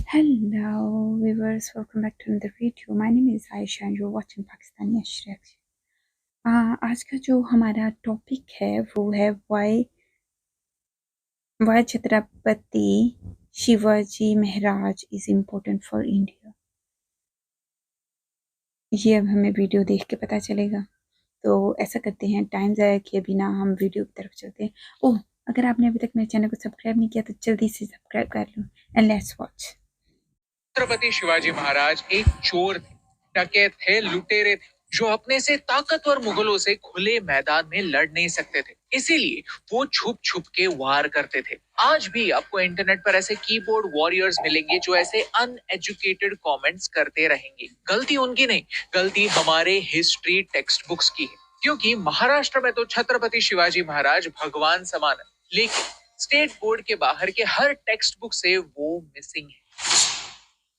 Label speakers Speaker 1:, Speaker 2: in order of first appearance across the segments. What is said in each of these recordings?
Speaker 1: Hello, viewers. Welcome back to another video. My name is Aisha and you're watching Pakistani Reaction. आज का जो हमारा topic है वो है why Chhatrapati Shivaji Maharaj is important for India. ये अब हमें वीडियो देख के पता चलेगा। तो ऐसा करते हैं, टाइम ज़ाया किए बिना हम वीडियो की तरफ चलते हैं। ओह, अगर आपने अभी तक मेरे चैनल को सब्सक्राइब नहीं किया तो जल्दी से सब्सक्राइब कर लो and let's watch.
Speaker 2: Chhatrapati Shivaji Maharaj एक चोर थे, डकैत थे, लुटेरे थे, जो अपने से ताकतवर मुगलों से खुले मैदान में लड़ नहीं सकते थे। इसीलिए वो छुप छुप के वार करते थे। आज भी आपको इंटरनेट पर ऐसे कीबोर्ड वॉरियर्स मिलेंगे जो ऐसे अनएजुकेटेड कमेंट्स करते रहेंगे। गलती उनकी नहीं, गलती हमारे हिस्ट्री टेक्स्ट बुक्स की है। क्योंकि महाराष्ट्र में तो छत्रपति शिवाजी महाराज भगवान समान है, लेकिन स्टेट बोर्ड के बाहर के हर टेक्स्ट बुक से वो मिसिंग है।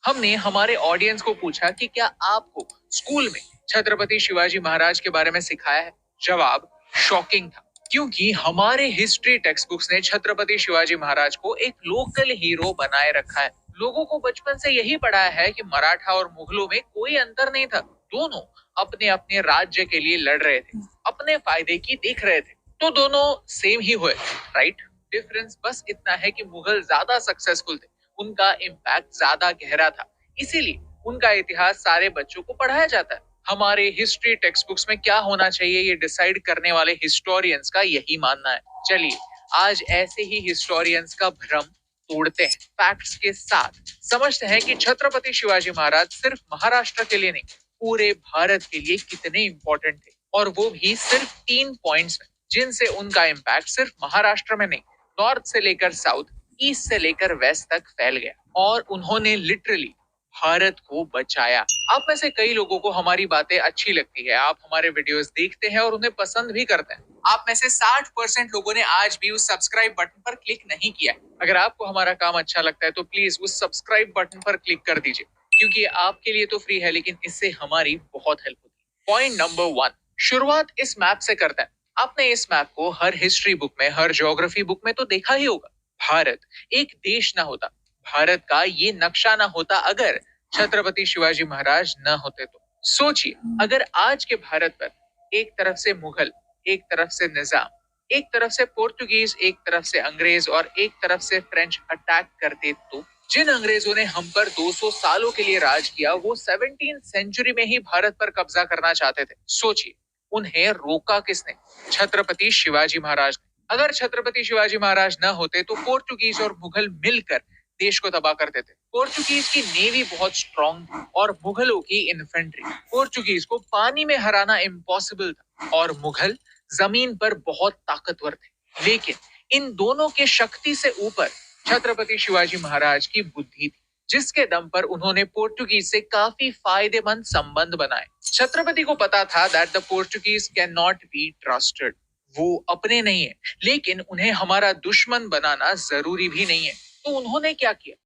Speaker 2: हमने हमारे ऑडियंस को पूछा कि क्या आपको स्कूल में छत्रपति शिवाजी महाराज के बारे में सिखाया है? जवाब शॉकिंग था, क्योंकि हमारे हिस्ट्री टेक्स्ट बुक्स ने छत्रपति शिवाजी महाराज को एक लोकल हीरो बनाए रखा है। लोगों को बचपन से यही पढ़ाया है कि मराठा और मुगलों में कोई अंतर नहीं था, दोनों अपने अपने राज्य के लिए लड़ रहे थे, अपने फायदे की देख रहे थे, तो दोनों सेम ही हुए, राइट? डिफरेंस बस इतना है कि मुगल ज्यादा सक्सेसफुल थे, उनका इम्पैक्ट ज्यादा गहरा था, इसीलिए उनका इतिहास सारे बच्चों को पढ़ाया जाता है। हमारे हिस्ट्री टेक्स्ट बुक्स में क्या होना चाहिए ये डिसाइड करने वाले हिस्टोरियंस का यही मानना है। चलिए आज ऐसे ही हिस्टोरियंस का भ्रम तोड़ते हैं, फैक्ट्स के साथ समझते हैं कि छत्रपति शिवाजी महाराज सिर्फ महाराष्ट्र के लिए नहीं, पूरे भारत के लिए कितने इंपॉर्टेंट थे, और वो भी सिर्फ 3 पॉइंट्स में, जिनसे उनका इम्पैक्ट सिर्फ महाराष्ट्र में नहीं, नॉर्थ से लेकर साउथ, ईस्ट से लेकर वेस्ट तक फैल गया, और उन्होंने लिटरली भारत को बचाया। आप में से कई लोगों को हमारी बातें अच्छी लगती है, आप हमारे वीडियोस देखते हैं और उन्हें पसंद भी करते हैं। आप में से 60% लोगों ने आज भी उस सब्सक्राइब बटन पर क्लिक नहीं किया। अगर आपको हमारा काम अच्छा लगता है तो प्लीज उस सब्सक्राइब बटन पर क्लिक कर दीजिए, क्योंकि आपके लिए तो फ्री है, लेकिन इससे हमारी बहुत हेल्प होती है। पॉइंट नंबर 1, शुरुआत इस मैप से करते हैं। आपने इस मैप को हर हिस्ट्री बुक में, हर ज्योग्राफी बुक में तो देखा ही होगा। भारत एक देश ना होता, भारत का ये नक्शा ना होता अगर छत्रपति शिवाजी महाराज न होते तो। सोचिए, अगर आज के भारत पर एक तरफ से मुगल, एक तरफ से निजाम, एक तरफ से पोर्तुगीज, एक तरफ से अंग्रेज और एक तरफ से फ्रेंच अटैक करते तो। जिन अंग्रेजों ने हम पर 200 सालों के लिए राज किया, वो 17th सेंचुरी में ही भारत पर कब्जा करना चाहते थे। सोचिए, उन्हें रोका किसने? छत्रपति शिवाजी महाराज ने। अगर छत्रपति शिवाजी महाराज न होते तो पोर्तुगीज और मुगल मिलकर देश को तबाह करते थे। पोर्चुगीज की नेवी बहुत स्ट्रांग थी और मुगलों की इन्फेंट्री। पोर्चुगीज को पानी में हराना इम्पॉसिबल था और मुगल जमीन पर बहुत ताकतवर थे। लेकिन इन दोनों के शक्ति से ऊपर छत्रपति शिवाजी महाराज की बुद्धि थी, जिसके दम पर उन्होंने पोर्चुगीज से काफी फायदेमंद संबंध बनाए। छत्रपति को पता था that the Portuguese can not be trusted. वो अपने नहीं है, लेकिन उन्हें हमारा दुश्मन बनाना जरूरी भी नहीं है। तो उन्होंने क्या किया?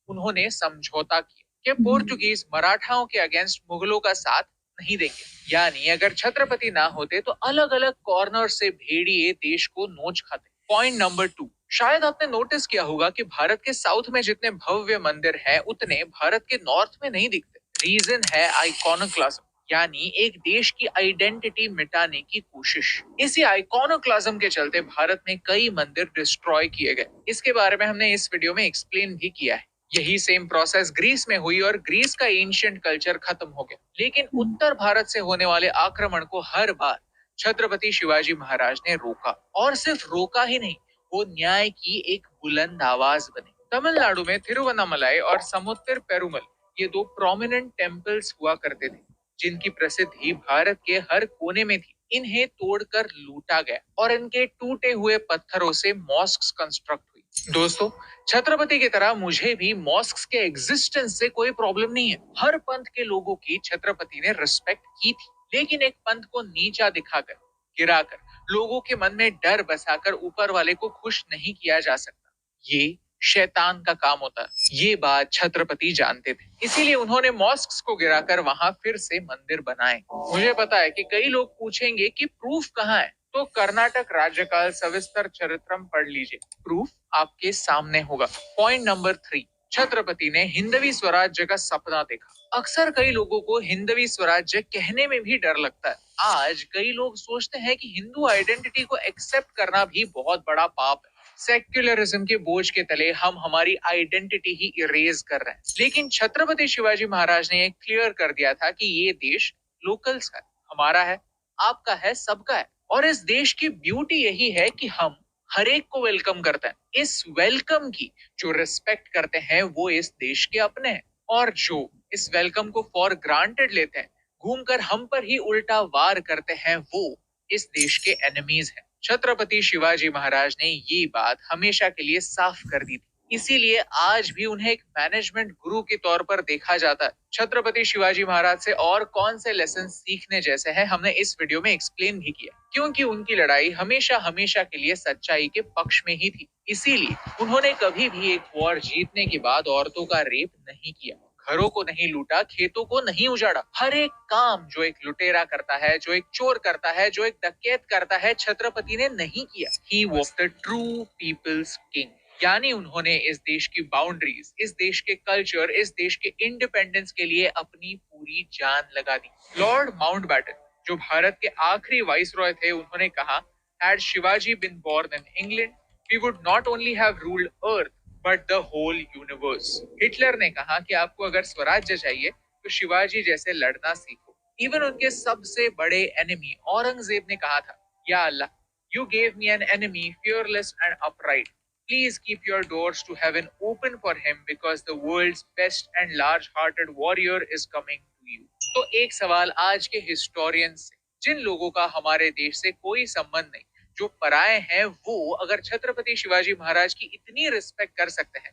Speaker 2: उन्होंने समझौता किया कि पोर्चुगीज मराठाओं के अगेंस्ट मुगलों का साथ नहीं देंगे। यानी अगर छत्रपति ना होते तो अलग अलग कॉर्नर से भेड़िए देश को नोच खाते। पॉइंट नंबर 2, शायद आपने नोटिस किया होगा कि भारत के साउथ में जितने भव्य मंदिर हैं, उतने भारत के नॉर्थ में नहीं दिखते। रीजन है आइकॉनोक्लाज्म, यानी एक देश की आइडेंटिटी मिटाने की कोशिश। इसी आइकॉनोक्लाज्म के चलते भारत में कई मंदिर डिस्ट्रॉय किए गए। इसके बारे में हमने इस वीडियो में एक्सप्लेन भी किया है। यही सेम प्रोसेस ग्रीस में हुई और ग्रीस का एंशिएंट कल्चर खत्म हो गया। लेकिन उत्तर भारत से होने वाले आक्रमण को हर बार छत्रपति शिवाजी महाराज ने रोका, और सिर्फ रोका ही नहीं, वो न्याय की एक बुलंद आवाज बने। तमिलनाडु में तिरुवन्नामलाई और समुद्र पेरुमल, ये 2 प्रोमिनेंट टेम्पल्स हुआ करते थे, जिनकी प्रसिद्धि भारत के हर कोने में थी। इन्हें तोड़कर लूटा गया और इनके टूटे हुए पत्थरों से मॉस्क्स कंस्ट्रक्ट हुई। दोस्तों, छत्रपति की तरह मुझे भी मॉस्क्स के एग्जिस्टेंस से कोई प्रॉब्लम नहीं है। हर पंथ के लोगों की छत्रपति ने रिस्पेक्ट की थी, लेकिन एक पंथ को नीचा दिखाकर, गिराकर, लोगों के मन में डर बसाकर ऊपर वाले को खुश नहीं किया जा सकता। ये शैतान का काम होता है। ये बात छत्रपति जानते थे, इसीलिए उन्होंने मॉस्क्स को गिराकर वहां फिर से मंदिर बनाए। मुझे पता है कि कई लोग पूछेंगे कि प्रूफ कहाँ है, तो कर्नाटक राज्यकाल सविस्तर चरित्रम पढ़ लीजिए, प्रूफ आपके सामने होगा। पॉइंट नंबर 3, छत्रपति ने हिंदवी स्वराज्य का सपना देखा। अक्सर कई लोगों को हिंदवी स्वराज्य कहने में भी डर लगता है। आज कई लोग सोचते हैं कि हिंदू आइडेंटिटी को एक्सेप्ट करना भी बहुत बड़ा पाप है। सेक्युलरिज्म के बोझ के तले हम हमारी आइडेंटिटी ही इरेज कर रहे हैं। लेकिन छत्रपति शिवाजी महाराज ने क्लियर कर दिया था कि ये देश लोकल्स का है, हमारा है, आपका है, सबका है। और इस देश की ब्यूटी यही है कि हम हर एक को वेलकम करते हैं। इस वेलकम की जो रिस्पेक्ट करते हैं वो इस देश के अपने हैं, और जो इस वेलकम को फॉर ग्रांटेड लेते हैं, घूमकर हम पर ही उल्टा वार करते हैं, वो इस देश के एनिमीज हैं। छत्रपति शिवाजी महाराज ने ये बात हमेशा के लिए साफ कर दी थी। इसीलिए आज भी उन्हें एक मैनेजमेंट गुरु के तौर पर देखा जाता है। छत्रपति शिवाजी महाराज से और कौन से लेसन सीखने जैसे हैं, हमने इस वीडियो में एक्सप्लेन भी किया, क्योंकि उनकी लड़ाई हमेशा हमेशा के लिए सच्चाई के पक्ष में ही थी। इसीलिए उन्होंने कभी भी एक वॉर जीतने के बाद औरतों का रेप नहीं किया, घरों को नहीं लूटा, खेतों को नहीं उजाड़ा। हर एक काम जो एक लुटेरा करता है, जो एक चोर करता है, जो एक डकैत करता है, छत्रपति ने नहीं किया। He was the true people's king. यानी उन्होंने इस देश की बाउंड्रीज, इस देश के कल्चर, इस देश के इंडिपेंडेंस के लिए अपनी पूरी जान लगा दी। लॉर्ड माउंटबैटन, जो भारत के आखिरी वाइसरॉय थे, उन्होंने कहा, had Shivaji been born in England, we would not only have ruled earth but the whole universe. Hitler ने कहा कि आपको अगर स्वराज्य चाहिए तो शिवाजी जैसे लड़ना सीखो। इवन उनके सबसे बड़े एनिमी औरंगजेब ने कहा था, या अल्लाह, you gave me an enemy fearless and upright. Please keep your doors to heaven open for him because the world's best and large-hearted warrior is coming to you. तो एक सवाल आज के हिस्टोरियन से, जिन लोगों का हमारे देश से कोई संबंध नहीं, जो पराए हैं, वो अगर छत्रपति शिवाजी महाराज की इतनी रिस्पेक्ट कर सकते हैं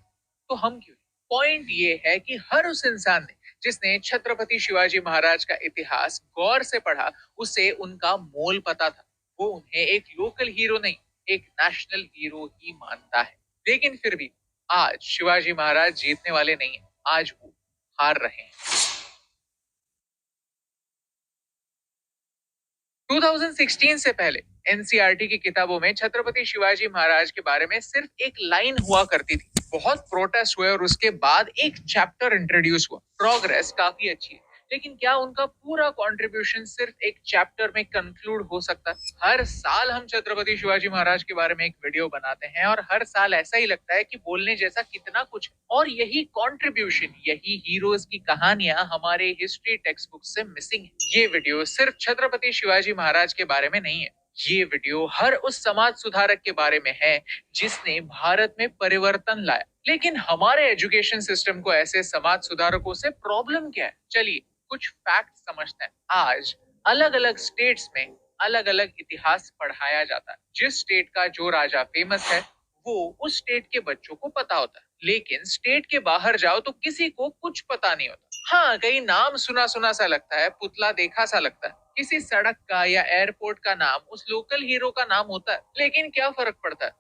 Speaker 2: तो हम क्यों? पॉइंट ये है कि हर उस इंसान ने जिसने छत्रपति शिवाजी महाराज का इतिहास गौर से पढ़ा, उसे उनका मोल पता था। वो उन्हें एक लोकल हीरो नहीं, एक नेशनल हीरो ही मानता है। लेकिन फिर भी आज शिवाजी महाराज जीतने वाले नहीं है, आज वो हार रहे हैं। 2016 से पहले एनसीईआरटी की किताबों में छत्रपति शिवाजी महाराज के बारे में सिर्फ एक लाइन हुआ करती थी। बहुत प्रोटेस्ट हुए और उसके बाद एक चैप्टर इंट्रोड्यूस हुआ। प्रोग्रेस काफी अच्छी है, लेकिन क्या उनका पूरा कंट्रीब्यूशन सिर्फ एक चैप्टर में कंक्लूड हो सकता है? हर साल हम छत्रपति शिवाजी महाराज के बारे में एक वीडियो बनाते हैं और हर साल ऐसा ही लगता है कि बोलने जैसा कितना कुछ है। और यही कंट्रीब्यूशन, यही हीरोज की कहानियां हमारे हिस्ट्री टेक्स्ट बुक से मिसिंग है। ये वीडियो सिर्फ छत्रपति शिवाजी महाराज के बारे में नहीं है, ये वीडियो हर उस समाज सुधारक के बारे में है जिसने भारत में परिवर्तन लाया। लेकिन हमारे एजुकेशन सिस्टम को ऐसे समाज सुधारकों से प्रॉब्लम क्या है? चलिए कुछ फैक्ट समझते हैं। आज अलग अलग स्टेट्स में अलग अलग इतिहास पढ़ाया जाता है। जिस स्टेट का जो राजा फेमस है वो उस स्टेट के बच्चों को पता होता है, लेकिन स्टेट के बाहर जाओ तो किसी को कुछ पता नहीं होता। हाँ, कई नाम सुना सुना सा लगता है, पुतला देखा सा लगता है। किसी सड़क का या एयरपोर्ट का नाम उस लोकल हीरो का नाम होता है, लेकिन क्या फर्क पड़ता है?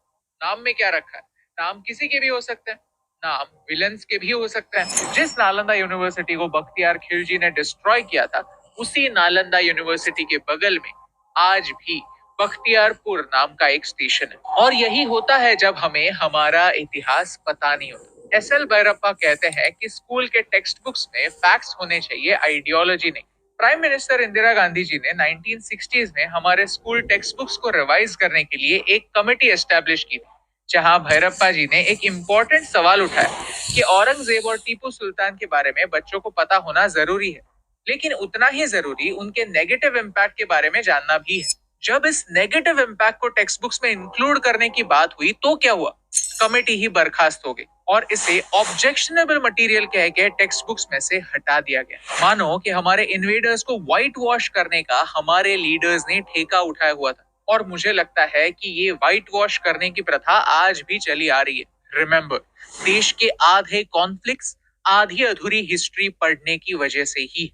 Speaker 2: नाम में क्या रखा है? नाम किसी के भी हो सकते हैं, नाम विलन्स के भी हो सकते हैं। जिस नालंदा यूनिवर्सिटी को बख्तियार खिलजी ने डिस्ट्रॉय किया था, उसी नालंदा यूनिवर्सिटी के बगल में आज भी बख्तियारपुर नाम का एक स्टेशन है। और यही होता है जब हमें हमारा इतिहास पता नहीं होता। एसएल भैरप्पा कहते हैं कि स्कूल के टेक्स्ट बुक्स में फैक्ट्स होने चाहिए, आइडियोलॉजी नहीं। प्राइम मिनिस्टर इंदिरा गांधी जी ने 1960s में हमारे स्कूल टेक्स्ट बुक्स को रिवाइज करने के लिए एक कमेटी एस्टेब्लिश की थी, जहां भैरप्पा जी ने एक इम्पोर्टेंट सवाल उठाया कि औरंगजेब और टीपू सुल्तान के बारे में बच्चों को पता होना जरूरी है, लेकिन उतना ही जरूरी उनके नेगेटिव इम्पैक्ट के बारे में जानना भी है। जब इस नेगेटिव इम्पैक्ट को टेक्स्ट बुक्स में इंक्लूड करने की बात हुई तो क्या हुआ? कमेटी ही बर्खास्त हो गई और इसे ऑब्जेक्शनेबल मटेरियल कह के टेक्स्ट बुक्स में से हटा दिया गया। मानो कि हमारे इन्वेडर्स को व्हाइट वॉश करने का हमारे लीडर्स ने ठेका उठाया हुआ था, और मुझे लगता है कि ये व्हाइट वॉश करने की प्रथा आज भी चली आ रही है। रिमेंबर, देश के आधे कॉन्फ्लिक्ट्स आधी अधूरी हिस्ट्री पढ़ने की वजह से ही।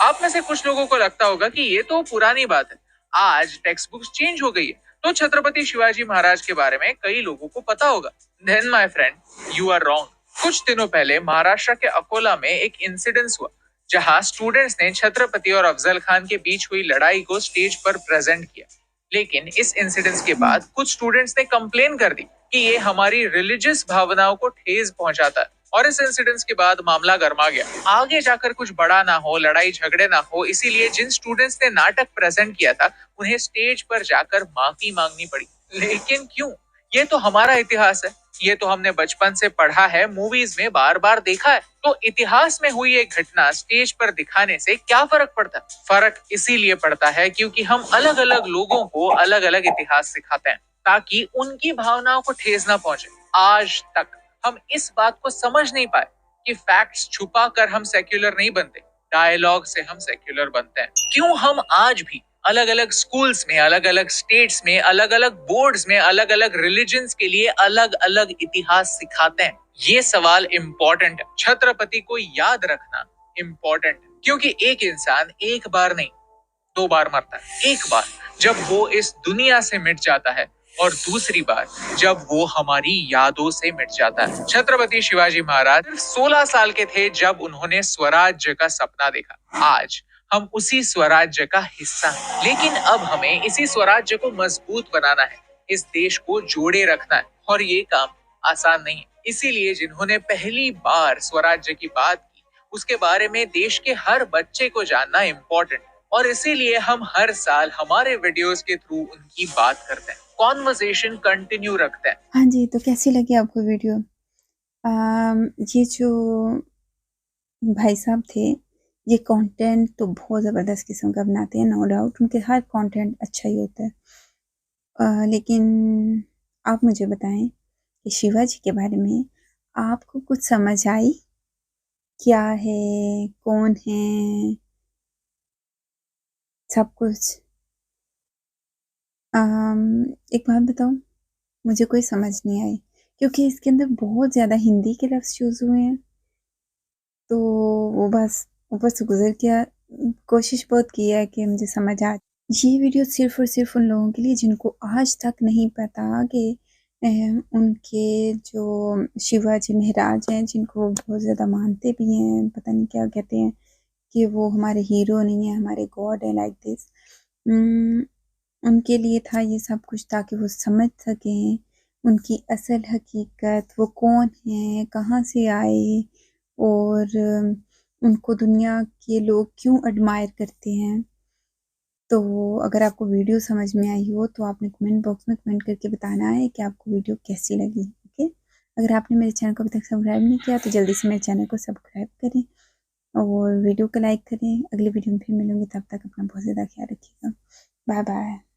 Speaker 2: आप में से कुछ लोगों को लगता होगा कि ये तो पुरानी बात है, आज टेक्स्ट बुक्स चेंज हो गई है, तो छत्रपति शिवाजी महाराज के बारे में कई लोगों को पता होगा। Then my friend, you are wrong. कुछ दिनों पहले महाराष्ट्र के अकोला में एक इंसिडेंस हुआ, जहां स्टूडेंट्स ने छत्रपति और अफजल खान के बीच हुई लड़ाई को स्टेज पर प्रेजेंट किया। लेकिन इस इंसिडेंस के बाद कुछ स्टूडेंट्स ने कंप्लेन कर दी कि ये हमारी रिलीजियस भावनाओं को ठेस पहुंचाता है, और इस इंसिडेंस के बाद मामला गर्मा गया। आगे जाकर कुछ बड़ा ना हो, लड़ाई झगड़े ना हो, इसीलिए जिन स्टूडेंट्स ने नाटक प्रेजेंट किया था उन्हें स्टेज पर जाकर माफी मांगनी पड़ी। लेकिन क्यों? ये तो हमारा इतिहास है, ये तो हमने बचपन से पढ़ा है, मूवीज में बार बार देखा है। तो इतिहास में हुई एक घटना स्टेज पर दिखाने से क्या फर्क पड़ता है? फर्क इसीलिए पड़ता है क्योंकि हम अलग अलग लोगों को अलग अलग इतिहास सिखाते हैं ताकि उनकी भावनाओं को ठेस ना पहुंचे। आज तक हम इस बात को समझ नहीं पाए कि फैक्ट्स छुपा कर हम सेक्युलर नहीं बनते, डायलॉग से हम सेक्युलर बनते हैं। क्यों हम आज भी अलग अलग स्कूल्स में, अलग अलग स्टेट्स में, अलग अलग बोर्ड्स में, अलग अलग रिलीजन्स के लिए अलग अलग इतिहास सिखाते हैं? ये सवाल इम्पोर्टेंट है। छत्रपति को याद रखना इम्पोर्टेंट है, क्योंकि एक इंसान एक बार नहीं, 2 बार मरता है। एक बार जब वो इस दुनिया से मिट जाता है, और दूसरी बार जब वो हमारी यादों से मिट जाता है। छत्रपति शिवाजी महाराज सिर्फ 16 साल के थे जब उन्होंने स्वराज्य का सपना देखा। आज हम उसी स्वराज्य का हिस्सा हैं, लेकिन अब हमें इसी स्वराज्य को मजबूत बनाना है, इस देश को जोड़े रखना है, और ये काम आसान नहीं है। इसीलिए जिन्होंने पहली बार स्वराज्य की बात की, उसके बारे में देश के हर बच्चे को जानना इम्पोर्टेंट, और इसीलिए हम हर साल हमारे वीडियोस के थ्रू उनकी बात करते हैं, कॉन्वर्सेशन कंटिन्यू रखते हैं।
Speaker 1: हाँ जी, तो कैसी लगी आपको वीडियो? ये जो भाई साहब थे, ये कंटेंट तो बहुत ज़बरदस्त किस्म का बनाते हैं, नो डाउट उनके हर कंटेंट अच्छा ही होता है। लेकिन आप मुझे बताएं कि शिवाजी के बारे में आपको कुछ समझ आई? क्या है, कौन है, सब कुछ? एक बात बताऊं, मुझे कोई समझ नहीं आई क्योंकि इसके अंदर बहुत ज़्यादा हिंदी के लफ्ज़ यूज़ हुए हैं। तो वो बस ऊपर से गुजर गया। कोशिश बहुत की है कि मुझे समझ आ। ये वीडियो सिर्फ़ और सिर्फ़ उन लोगों के लिए जिनको आज तक नहीं पता कि उनके जो शिवाजी महाराज हैं, जिनको वो बहुत ज़्यादा मानते भी हैं, पता नहीं क्या कहते हैं, कि वो हमारे हीरो नहीं हैं, हमारे गॉड है लाइक दिस। उनके लिए था ये सब कुछ ताकि वो समझ सकें उनकी असल हकीकत, वो कौन हैं, कहाँ से आए, और उनको दुनिया के लोग क्यों एडमायर करते हैं। तो अगर आपको वीडियो समझ में आई हो तो आपने कमेंट बॉक्स में कमेंट करके बताना है कि आपको वीडियो कैसी लगी। ओके, अगर आपने मेरे चैनल को अभी तक सब्सक्राइब नहीं किया तो जल्दी से मेरे चैनल को सब्सक्राइब करें और वीडियो को लाइक करें। अगली वीडियो में फिर मिलूंगी, तब तक अपना बहुत ज़्यादा ख्याल रखिएगा। Bye bye.